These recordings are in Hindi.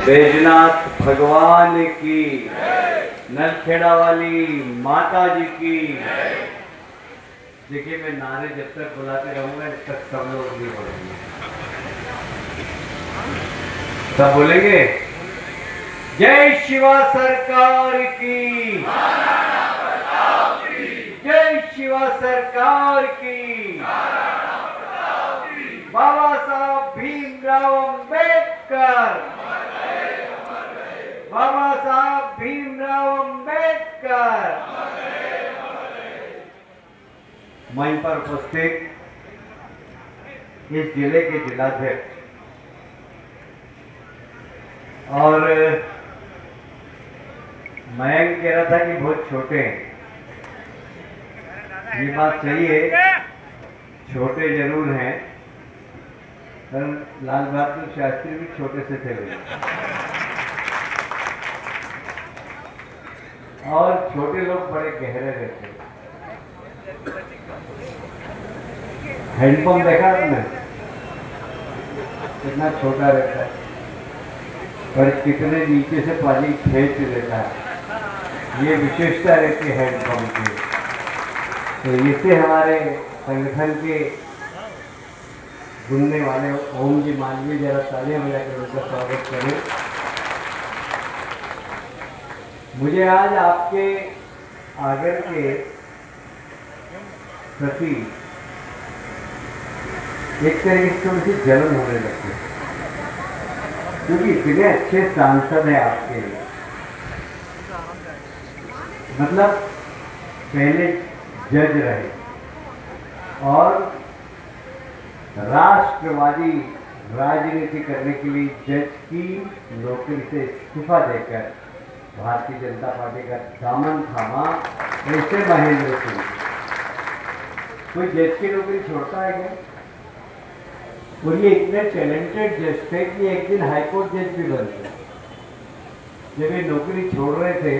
बैजनाथ भगवान की, नलखेड़ा वाली माता जी की। देखिए, मैं नारे जब तक बुलाते रहूंगा जब तक सब लोग नहीं बोलेंगे। सब बोलेंगे जय शिवा सरकार की, जय शिवा सरकार की, बाबा साहब भीमराव अंबेडकर, बाबा साहब भीमराव अंबेडकर। मंच पर उपस्थित इस जिले के जिलाध्यक्ष और मयंक कह रहा था कि बहुत छोटे हैं। ये बात सही है, छोटे जरूर हैं, पर लाल बहादुर शास्त्री भी छोटे से थे और छोटे लोग बड़े गहरे रहते हैं। हैंडपंप देखा तुमने कितना छोटा रहता है पर कितने नीचे से पानी खींच लेता है। ये विशेषता रहती है हैंडपंप की। तो इससे हमारे संगठन के बुनने वाले ओम जी मालवीय जरा तालियां बजाकर उनका स्वागत करें। मुझे आज आपके आगर के प्रति एक तरीके से थोड़ी सी जलन होने लगती है, क्योंकि इतने अच्छे सांसद हैं आपके लिए। मतलब पहले जज रहे और राष्ट्रवादी राजनीति करने के लिए जज की नौकरी से इस्तीफा देकर भारतीय जनता पार्टी का दामन थामा ऐसे महेंद्र सिंह। कोई जज की नौकरी छोड़ता है क्या? और ये इतने टैलेंटेड जज थे कि एक दिन हाईकोर्ट जज भी बन गए। जब ये नौकरी छोड़ रहे थे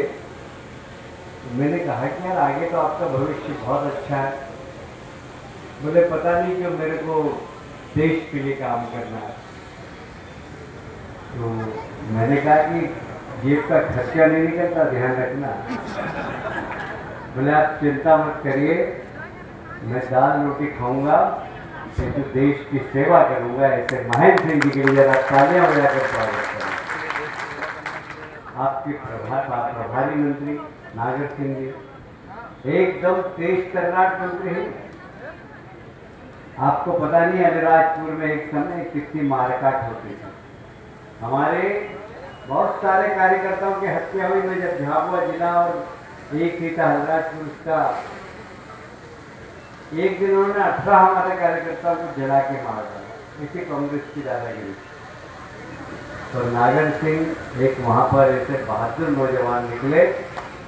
तो मैंने कहा कि यार आगे तो आपका भविष्य बहुत अच्छा है। बोले पता नहीं क्यों मेरे को देश के लिए काम करना है। तो मैंने कहा कि जेब का खर्चा नहीं निकलता, ध्यान रखना। बोले आप चिंता मत करिए, मैं दाल रोटी खाऊंगा तो देश की सेवा करूंगा। ऐसे महेंद्र सिंह जी के लिए जरा तालियां बजाकर स्वागत करें। आपके प्रभारी मंत्री नागर सिंह जी एकदम तेज तर्राट मंत्री हैं। आपको पता नहीं अलीराजपुर में एक समय कितनी मारकाट होती थी। हमारे बहुत सारे कार्यकर्ताओं की हत्या हुई। मैं जब झाबुआ जिला और एक ही था अलीराजपुर, उसका एक दिन उन्होंने 18 हमारे कार्यकर्ताओं को जला के मार डाला। इसी कांग्रेस की दादागिरी। तो नागर सिंह एक वहां पर ऐसे बहादुर नौजवान निकले,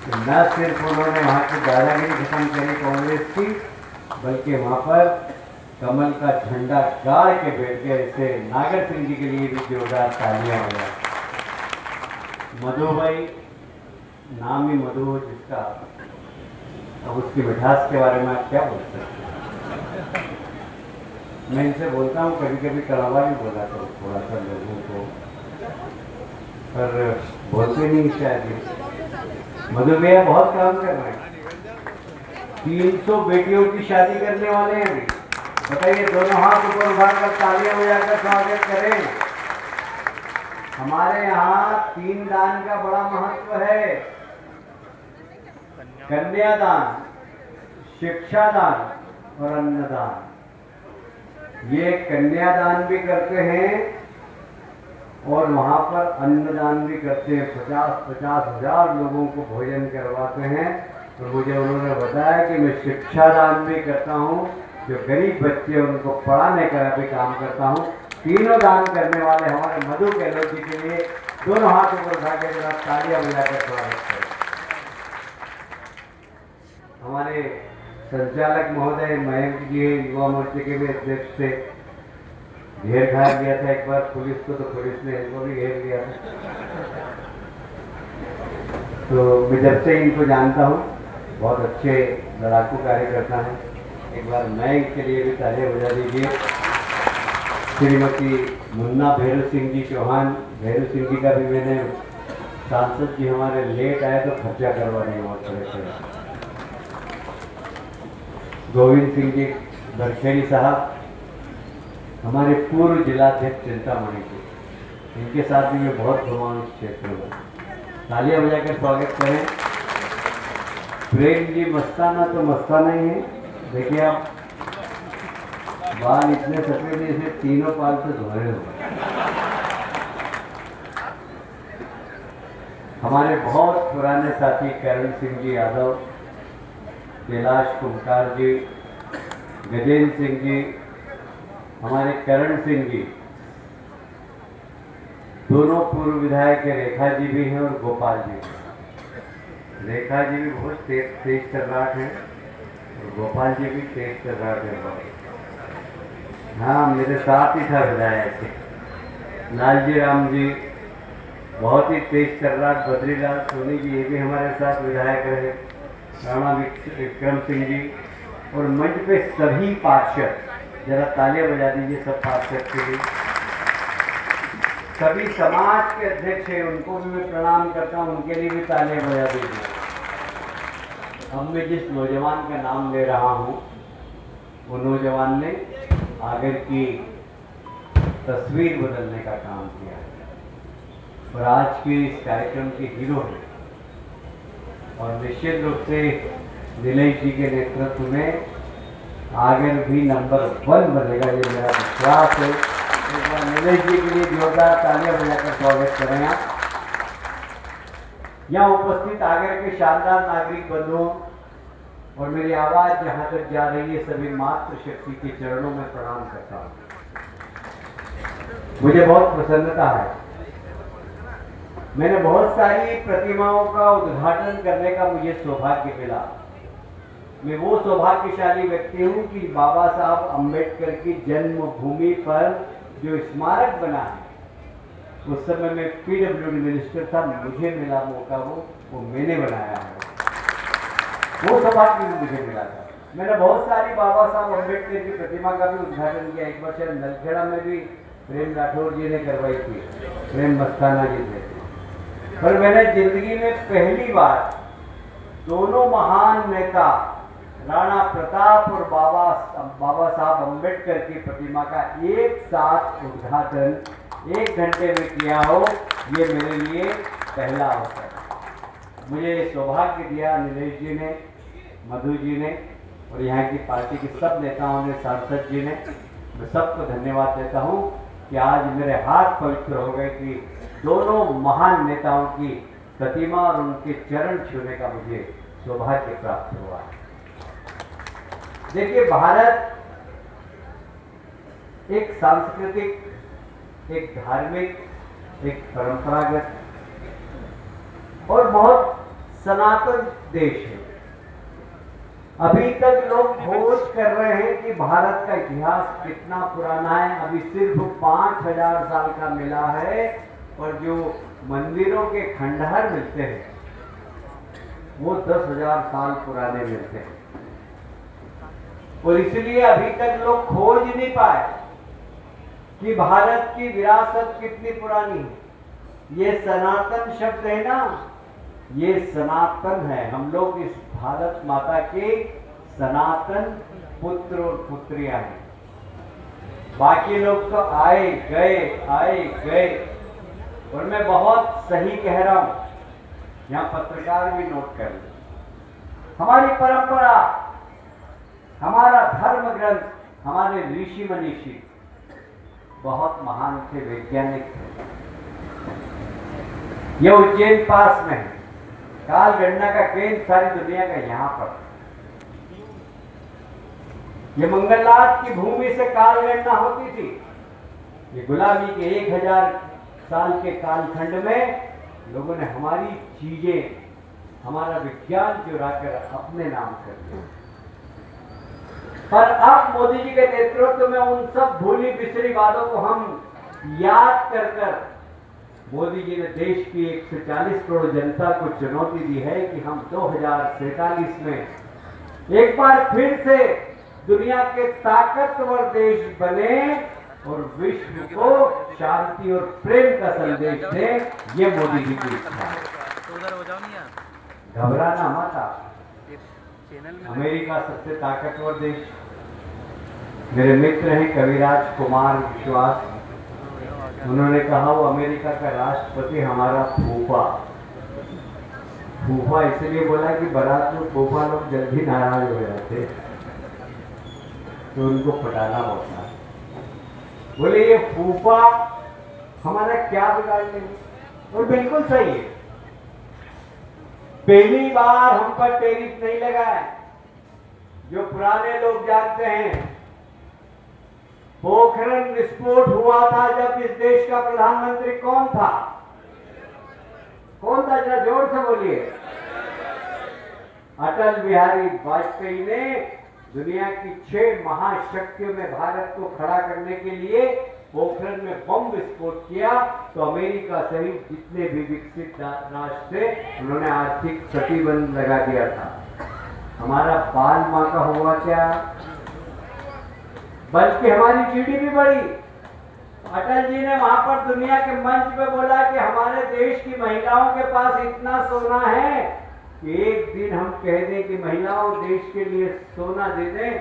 न सिर्फ उन्होंने वहां की दादागिरी खत्म करी कांग्रेस की, बल्कि वहां पर कमल का झंडा गाड़ के बैठ गए। ऐसे नागर सिंह जी के लिए भी जोरदार तालियां हो जाए। मधु भाई, नाम ही मधु हो जिसका, अब उसकी मिठास के बारे में आप क्या बोल सकते हैं? मैं इनसे बोलता हूँ, कभी कभी कड़वा भी बोला करो थोड़ा सा लोगों को, पर बोलते नहीं शायद। मधु भैया बहुत काम कर रहे हैं, 300 बेटियों की शादी करने वाले हैं अभी। बताइए, दोनों हाथ ऊपर उठाकर तालियां बजाकर स्वागत करें। हमारे यहाँ 3 दान का बड़ा महत्व है। कन्यादान, शिक्षा दान और अन्नदान। ये कन्यादान भी करते हैं और वहां पर अन्नदान भी करते हैं। 50-50 हजार लोगों को भोजन करवाते हैं। तो मुझे उन्होंने बताया कि मैं शिक्षा दान भी करता हूँ, जो गरीब बच्चे उनको पढ़ाने का भी काम करता हूँ। तीनों दान करने वाले हमारे मधु गहलोत जी के लिए दोनों हाथ ऊपर उठा के जरा तालियां बजाकर स्वागत करें। हमारे संचालक महोदय मयंक जी युवा मोर्चे के भी अध्यक्ष थे। घेर खा गया था एक बार पुलिस को, तो पुलिस ने इनको भी घेर लिया था। तो मैं जब से इनको जानता हूँ, बहुत अच्छे लड़ाकू कार्यकर्ता हैं। एक बार मयंक के लिए भी तालियां बजा दीजिए। श्रीमती मुन्ना भैरव सिंह जी चौहान, भैरव सिंह जी का भी मैंने सांसद जी हमारे लेट आए तो खर्चा करवाने बहुत पड़े थे। गोविंद सिंह जी बरखेड़ी साहब, हमारे पूर्व जिलाध्यक्ष चिंतामणि जी, इनके साथ भी मैं बहुत घुमा इस क्षेत्र में। तालियां बजाकर स्वागत करें। प्रेम जी मस्ताना तो मस्ताना ही है। देखिए आप, बाल इतने सफेद जैसे तीनों पाल से धोए हुए। हमारे बहुत पुराने साथी करण सिंह जी यादव, कैलाश कुमकार जी, गजेंद्र सिंह जी, हमारे करण सिंह जी, दोनों पूर्व विधायक रेखा जी भी हैं और गोपाल जी। रेखा जी भी बहुत तेज तर्राट हैं और गोपाल जी भी तेज तर्राट है बहुत। हाँ, मेरे साथ ही था विधायक लालजी राम जी, बहुत ही तेज तर्राट। बद्रीलाल सोनी जी, ये भी हमारे साथ विधायक रहे। राणा विक्रम सिंह जी और मंच पे सभी पार्षद, जरा तालियां बजा दीजिए सब पार्षद के लिए। सभी समाज के अध्यक्ष हैं, उनको भी मैं प्रणाम करता हूं, उनके लिए भी तालियां बजा दीजिए। अब मैं जिस नौजवान का नाम ले रहा हूं, वो नौजवान ने आगर की तस्वीर बदलने का काम किया है और आज के इस कार्यक्रम के हीरो हैं। और निश्चित रूप से नीलेश जी के नेतृत्व में आगर भी नंबर 1 बनेगा, ये मेरा विश्वास है। एक बार नीलेश जी के लिए जोरदार तालियां बजाकर स्वागत करें आप। यहाँ उपस्थित आगर के शानदार नागरिक बंधुओं और मेरी आवाज जहां तक जा रही है, सभी मातृशक्ति के चरणों में प्रणाम करता हूं। मुझे बहुत प्रसन्नता है, मैंने बहुत सारी प्रतिमाओं का उद्घाटन करने का मुझे सौभाग्य मिला। मैं वो सौभाग्यशाली व्यक्ति हूं कि बाबा साहब अम्बेडकर की जन्मभूमि पर जो स्मारक बना है, उस समय मैं पीडब्ल्यूडी मिनिस्टर था, मुझे मिला मौका, वो मैंने बनाया है। वो सौभाग्य भी मुझे मिला था। मैंने बहुत सारी बाबा साहब अम्बेडकर की प्रतिमा का भी उद्घाटन किया। एक बार शायद नलखेड़ा में भी प्रेम राठौर जी ने करवाई थी, प्रेम मस्ताना जी थे। पर मैंने जिंदगी में पहली बार दोनों महान नेता राणा प्रताप और बाबा साहब अम्बेडकर की प्रतिमा का एक साथ उद्घाटन 1 घंटे में किया हो, ये मेरे लिए पहला अवसर। मुझे सौभाग्य दिया नीलेश जी ने, मधु जी ने और यहाँ की पार्टी के सब नेताओं ने, सांसद जी ने। मैं सबको धन्यवाद देता हूँ कि आज मेरे हाथ पवित्र हो गए कि दोनों महान नेताओं की प्रतिमा और उनके चरण छूने का मुझे सौभाग्य प्राप्त हुआ। देखिए, भारत एक सांस्कृतिक, एक धार्मिक, एक परंपरागत और बहुत सनातन देश है। अभी तक लोग खोज कर रहे हैं कि भारत का इतिहास कितना पुराना है। अभी सिर्फ 5000 साल का मिला है और जो मंदिरों के खंडहर मिलते हैं वो 10,000 साल पुराने मिलते हैं। और इसलिए अभी तक लोग खोज नहीं पाए कि भारत की विरासत कितनी पुरानी है। ये सनातन शब्द है ना, ये सनातन है। हम लोग इस भारत माता के सनातन पुत्र और पुत्रियां हैं। बाकी लोग तो आए गए। और मैं बहुत सही कह रहा हूं, यहां पत्रकार भी नोट कर ले। हमारी परंपरा, हमारा धर्म ग्रंथ, हमारे ऋषि मनीषी बहुत महान थे, वैज्ञानिक थे। ये उज्जैन पास में है, काल गणना का केंद्र सारी दुनिया का यहां पर। ये मंगलनाथ की भूमि से काल गणना होती थी। ये गुलामी के 1000 साल के कालखंड में लोगों ने हमारी चीजें, हमारा विज्ञान चुरा कर अपने नाम कर दिया। पर अब मोदी जी के नेतृत्व में उन सब भूली बिसरी बातों को हम याद कर मोदी जी ने देश की 140 करोड़ जनता को चुनौती दी है कि हम 2047 में एक बार फिर से दुनिया के ताकतवर देश बने और विश्व को शांति और प्रेम का संदेश दे, ये मोदी जी की इच्छा है। घबराना मत आप। अमेरिका सबसे ताकतवर देश, मेरे मित्र हैं कविराज कुमार विश्वास, उन्होंने कहा वो अमेरिका का राष्ट्रपति हमारा फूफा। फूफा इसलिए बोला कि बारात में फूफा लोग जल्दी नाराज हो जाते, तो उनको पटाना होता है। बोले ये फूफा हमारा क्या बिगाड़ लेंगे, और बिल्कुल सही है। पहली बार हम पर टैरिफ नहीं लगा है। जो पुराने लोग जानते हैं, पोखरण विस्फोट हुआ था जब इस देश का प्रधानमंत्री कौन था? कौन था? जरा जोर से बोलिए। अटल बिहारी वाजपेयी ने दुनिया की 6 महाशक्तियों में भारत को खड़ा करने के लिए पोखरण में बम विस्फोट किया, तो अमेरिका सहित जितने भी विकसित राष्ट्र थे उन्होंने आर्थिक प्रतिबंध लगा दिया था। हमारा बाल मां का हुआ क्या? बल्कि हमारी जीडीपी बढ़ी। अटल जी ने वहां पर दुनिया के मंच पे बोला कि हमारे देश की महिलाओं के पास इतना सोना है कि एक दिन हम कह दें कि महिलाओं देश के लिए सोना दे दें,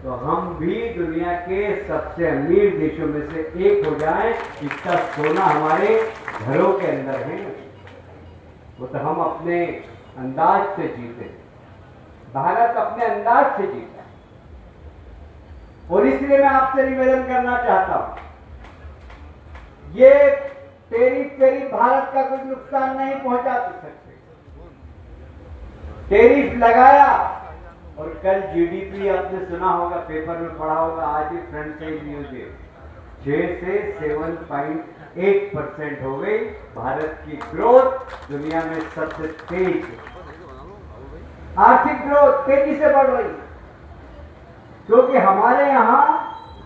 तो हम भी दुनिया के सबसे अमीर देशों में से एक हो जाएं। इतना सोना हमारे घरों के अंदर है। वो तो हम अपने अंदाज से जीते, भारत अपने अंदाज से जीता। और इसलिए मैं आपसे निवेदन करना चाहता हूं, ये टैरिफ भारत का कुछ नुकसान नहीं पहुंचा सकते। टैरिफ लगाया और कल जीडीपी आपने सुना होगा, पेपर में पढ़ा होगा, आज ही फ्रंट पेज न्यूज है, 6 से 7.1% हो गई। भारत की ग्रोथ दुनिया में सबसे तेज, आर्थिक ग्रोथ तेजी से बढ़ रही है, क्योंकि हमारे यहां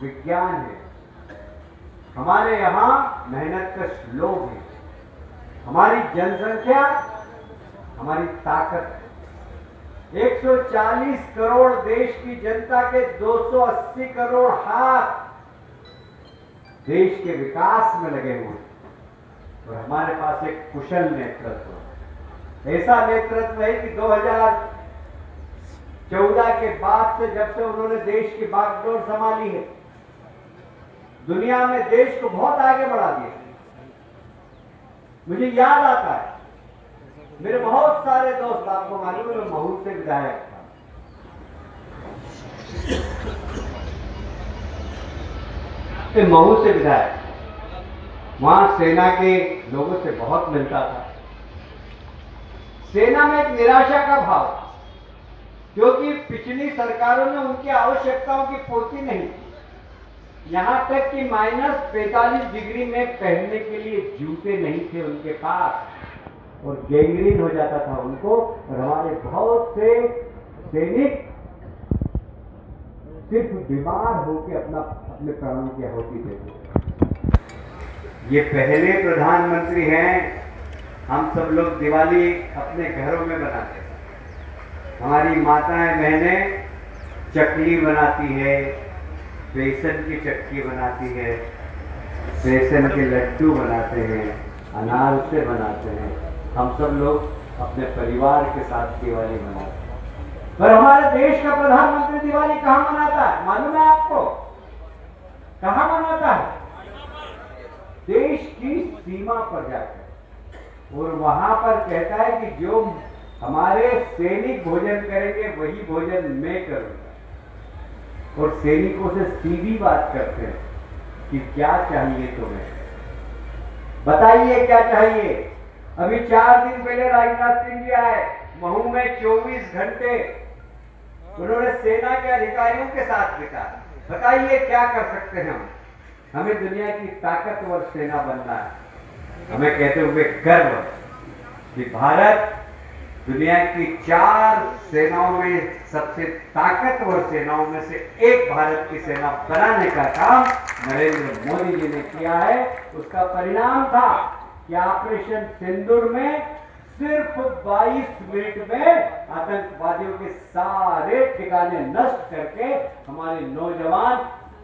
विज्ञान है, हमारे यहां मेहनत कश लोग हैं, हमारी जनसंख्या हमारी ताकत है। 140 करोड़ देश की जनता के 280 करोड़ हाथ देश के विकास में लगे हुए हैं, और हमारे पास एक कुशल नेतृत्व, ऐसा नेतृत्व है कि 2014 के बाद से जब से उन्होंने देश की बागडोर संभाली है, दुनिया में देश को बहुत आगे बढ़ा दिया। मुझे याद आता है, मेरे बहुत सारे दोस्त, आपको मालूम है मैं महू से विधायक था, महू से विधायक, वहां सेना के लोगों से बहुत मिलता था। सेना में एक निराशा का भाव, क्योंकि पिछली सरकारों ने उनकी आवश्यकताओं की पूर्ति नहीं की। यहां तक कि -45 डिग्री में पहनने के लिए जूते नहीं थे उनके पास, और गैंग्रीन हो जाता था उनको। और हमारे बहुत से सैनिक सिर्फ बीमार होकर अपने प्राणों की आहुति देते। ये पहले प्रधानमंत्री हैं। हम सब लोग दिवाली अपने घरों में मनाते हैं। हमारी माताएं बहनें चकली बनाती है, बेसन की चक्की बनाती है, बेसन के लड्डू बनाते हैं, अनार से बनाते हैं। हम सब लोग अपने परिवार के साथ दिवाली मनाते हैं। पर हमारे देश का प्रधानमंत्री दिवाली कहां मनाता है मालूम है आपको? कहां मनाता है? देश की सीमा पर जाकर, और वहां पर कहता है कि जो हमारे सैनिक भोजन करेंगे वही भोजन मैं करूंगा। और सैनिकों से सीधी बात करते हैं कि क्या चाहिए तुम्हें, बताइए क्या चाहिए। अभी 4 दिन पहले राजनाथ सिंह जी आए, महू में 24 घंटे उन्होंने सेना के अधिकारियों के साथ बिताया। बताइए क्या कर सकते हैं हम? हमें दुनिया की ताकतवर सेना बनना है। हमें कहते हुए गर्व कि भारत दुनिया की 4 सेनाओं में सबसे ताकतवर सेनाओं में से एक भारत की सेना बनाने का काम नरेंद्र मोदी जी ने किया है। उसका परिणाम था कि ऑपरेशन सिंदूर में सिर्फ 22 मिनट में आतंकवादियों के सारे ठिकाने नष्ट करके हमारे नौजवान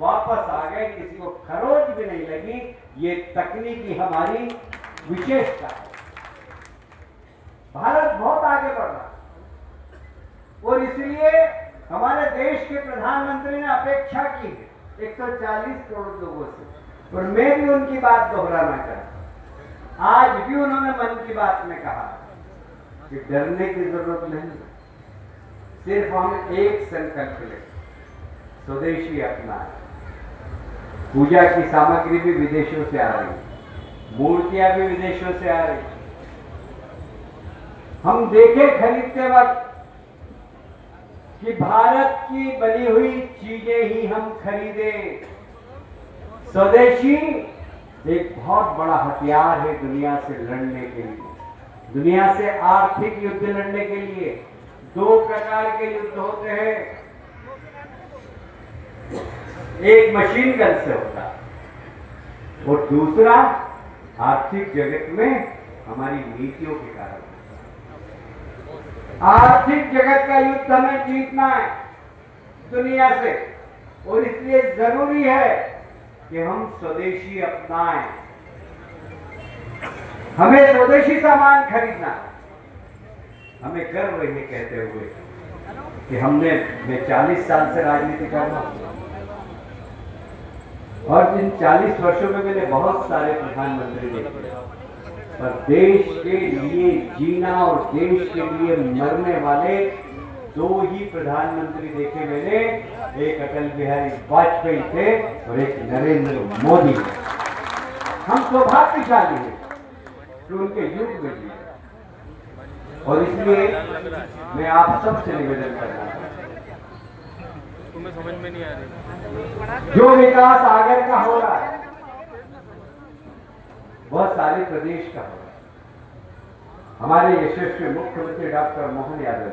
वापस आ गए, किसी को खरोच भी नहीं लगी। ये तकनीकी हमारी विशेषता है। भारत बहुत आगे बढ़ रहा और इसलिए हमारे देश के प्रधानमंत्री ने अपेक्षा की है 140 करोड़ लोगों से, और मैं भी उनकी बात दोहराना चाहता हूं। आज भी उन्होंने मन की बात में कहा कि डरने की जरूरत नहीं, सिर्फ हम एक संकल्प लें, स्वदेशी अपनाएं। पूजा की सामग्री भी विदेशों से आ रही, मूर्तियां भी विदेशों से आ रही। हम देखें खरीदते वक्त कि भारत की बनी हुई चीजें ही हम खरीदें। स्वदेशी एक बहुत बड़ा हथियार है दुनिया से लड़ने के लिए, दुनिया से आर्थिक युद्ध लड़ने के लिए। दो प्रकार के युद्ध होते हैं, एक मशीन गन से होता है और दूसरा आर्थिक जगत में हमारी नीतियों के कारण। आर्थिक जगत का युद्ध हमें जीतना है दुनिया से, और इसलिए जरूरी है कि हम स्वदेशी अपनाएं। हमें स्वदेशी सामान खरीदना है। हमें गर्व है कहते हुए कि मैं 40 साल से राजनीति कर रहा हूं और इन 40 वर्षों में मैंने बहुत सारे प्रधानमंत्री देखे, पर देश के लिए जीना और देश के लिए मरने वाले दो ही प्रधानमंत्री देखे मैंने। एक अटल बिहारी वाजपेयी थे और एक नरेंद्र मोदी। हम सौभाग्यशाली हैं कि उनके युग में जी, और इसलिए मैं आप सबसे निवेदन करना चाहता हूं, तुम्हें समझ में नहीं आ रही। जो विकास आगर का हो रहा है वह सारे प्रदेश का हो रहा है। हमारे यशस्वी मुख्यमंत्री डॉक्टर मोहन यादव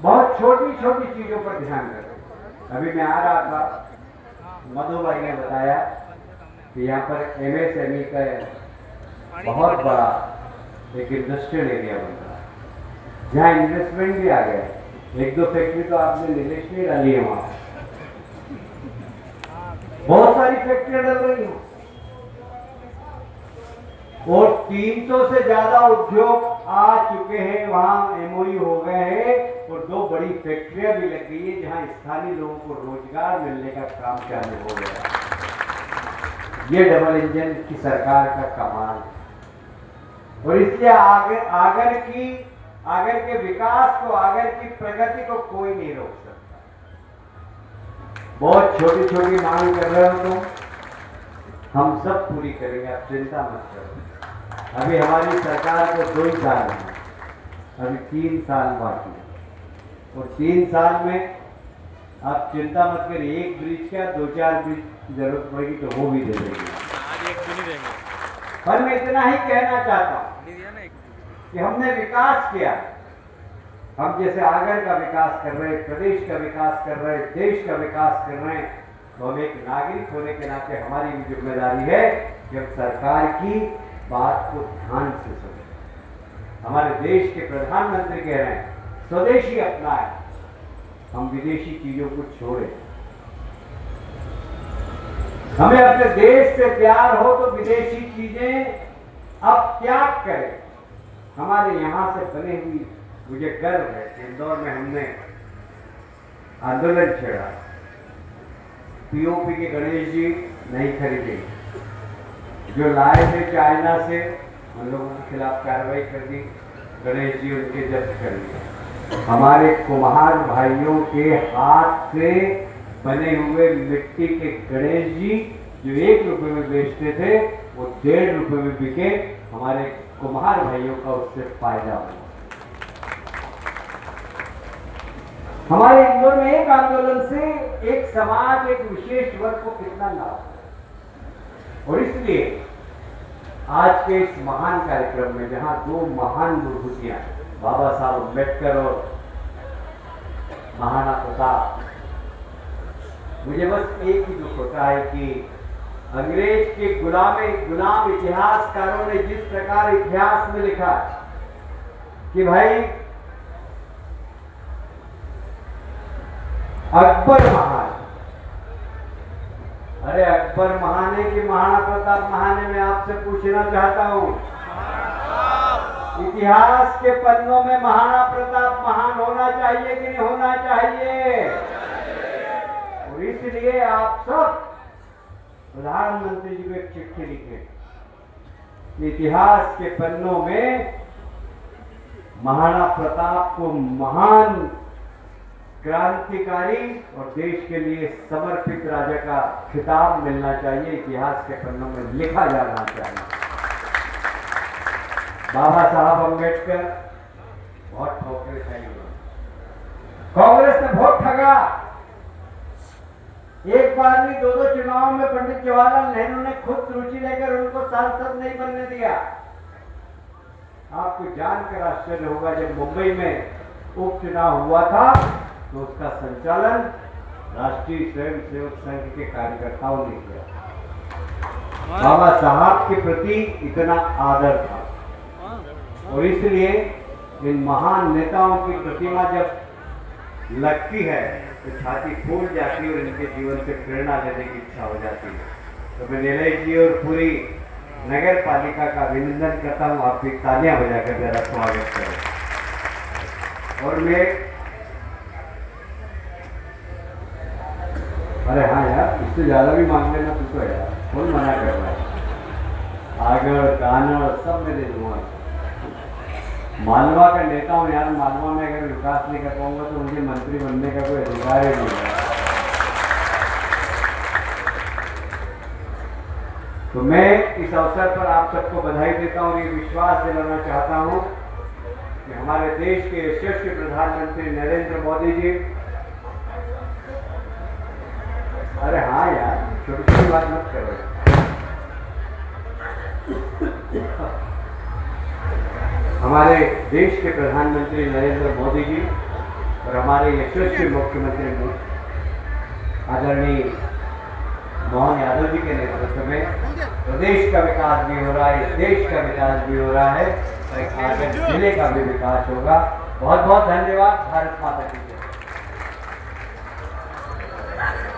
बहुत छोटी छोटी चीजों पर ध्यान कर रहे। अभी मैं आ रहा था, मधु भाई ने बताया कि यहाँ पर MSME का बहुत बड़ा एक इंडस्ट्रियल एरिया बन रहा है, जहाँ इन्वेस्टमेंट भी आ गया। एक दो फैक्ट्री तो आपने निवेश नहीं डाली है, वहां बहुत सारी फैक्ट्रियां डल रही हैं और 300 से ज्यादा उद्योग आ चुके हैं, वहां MOU हो गए हैं और 2 बड़ी फैक्ट्रियां भी लग गई है, जहां स्थानीय लोगों को रोजगार मिलने का काम चालू हो गया। ये डबल इंजन की सरकार का कमाल है, और इसलिए आगर के विकास को, आगर की प्रगति को कोई नहीं रोक सकता। बहुत छोटी छोटी मांग कर रहे हो तो हम सब पूरी करेंगे, आप चिंता मत करो। अभी हमारी सरकार को 2 ही साल है, अभी 3 साल बाकी है, और 3 साल में आप चिंता मत करिए, एक ब्रिज का 2-4 ब्रिज की जरूरत पड़ेगी तो वो भी दे देंगे। आज एक भी नहीं देंगे। पर मैं इतना ही कहना चाहता हूं कि हमने विकास किया। हम जैसे आगर का विकास कर रहे हैं, प्रदेश का विकास कर रहे हैं, देश का विकास कर रहे हैं, तो हम एक नागरिक होने के नाते हमारी भी जिम्मेदारी है कि हम सरकार की बात को ध्यान से सुने। हमारे देश के प्रधानमंत्री कह रहे हैं स्वदेशी अपनाएं, हम विदेशी चीजों को छोड़ें। हमें अपने देश से प्यार हो तो विदेशी चीजें अब त्याग करें। हमारे यहां से बने हुई, मुझे गर्व है कि इंदौर में हमने आंदोलन छेड़ा, POP के गणेश जी नहीं खरीदे, जो लाए थे चाइना से उन लोगों के खिलाफ कार्रवाई कर दी, गणेश जी उनके जब्त कर दिए। हमारे कुम्हार भाइयों के हाथ से बने हुए मिट्टी के गणेश जी जो 1 रुपए में बेचते थे वो 1.5 रुपए में बिके। हमारे कुम्हार भाइयों का उससे फायदा हुआ। हमारे इंदौर में एक आंदोलन से एक समाज, एक विशेष वर्ग को कितना लाभ है, और इसलिए आज के इस महान कार्यक्रम में जहां 2 महान विभूतियां, बाबा साहब अम्बेडकर और महाराणा प्रताप, मुझे बस एक ही दुख होता है कि अंग्रेज के गुलाम इतिहासकारों ने जिस प्रकार इतिहास में लिखा कि भाई अकबर महान अरे अकबर महाने की महाराणा प्रताप महाने में आपसे पूछना चाहता हूं, इतिहास के पन्नों में महाराणा प्रताप महान होना चाहिए कि नहीं होना चाहिए? और इसलिए आप सब प्रधानमंत्री जी को एक चिट्ठी लिखे, इतिहास के पन्नों में महाराणा प्रताप को महान क्रांतिकारी और देश के लिए समर्पित राजा का खिताब मिलना चाहिए, इतिहास के पन्नों में लिखा जाना चाहिए। बाबा साहब अम्बेडकर बहुत ठोकरे खाई, कांग्रेस ने वोट ठगा, एक बार नहीं दो चुनावों में पंडित जवाहरलाल नेहरू ने खुद रुचि लेकर उनको सांसद नहीं बनने दिया। आपको जानकर आश्चर्य होगा, जब मुंबई में उपचुनाव हुआ था तो उसका संचालन राष्ट्रीय स्वयंसेवक संघ के कार्यकर्ताओं ने किया। बाबा साहब के प्रति इतना आदर था और इसलिए इन महान नेताओं की प्रतिमा जब लगती है तो छाती फूल जाती है और इनके जीवन से प्रेरणा लेने की इच्छा हो जाती है। तो मैं नीलेश जी और पूरी नगर पालिका का अभिनंदन करता हूँ, आप भी तालियां बजाकर जरा स्वागत करें। और मैं अरे हाँ यार, इससे ज्यादा भी मांग लेना तू तो यार, कौन मना कर रहा है? आगर कानड़ सब में दे दूंगा। मालवा का नेता हूँ यार, मालवा में अगर विकास नहीं कर पाऊंगा तो मुझे मंत्री बनने का कोई अधिकार ही नहीं है। तो मैं इस अवसर पर आप सबको बधाई देता हूँ और ये विश्वास दिलाना चाहता हूँ कि हमारे देश के यशस्वी प्रधानमंत्री नरेंद्र मोदी जी, अरे हाँ यार, छोटी छोटी बात मत करो। हमारे देश के प्रधानमंत्री नरेंद्र मोदी जी और हमारे यशस्वी मुख्यमंत्री आदरणीय मोहन यादव जी के नेतृत्व में प्रदेश का विकास भी हो रहा है, देश का विकास भी हो रहा है और आगे जिले का भी विकास होगा। बहुत बहुत धन्यवाद। भारत माता की जय।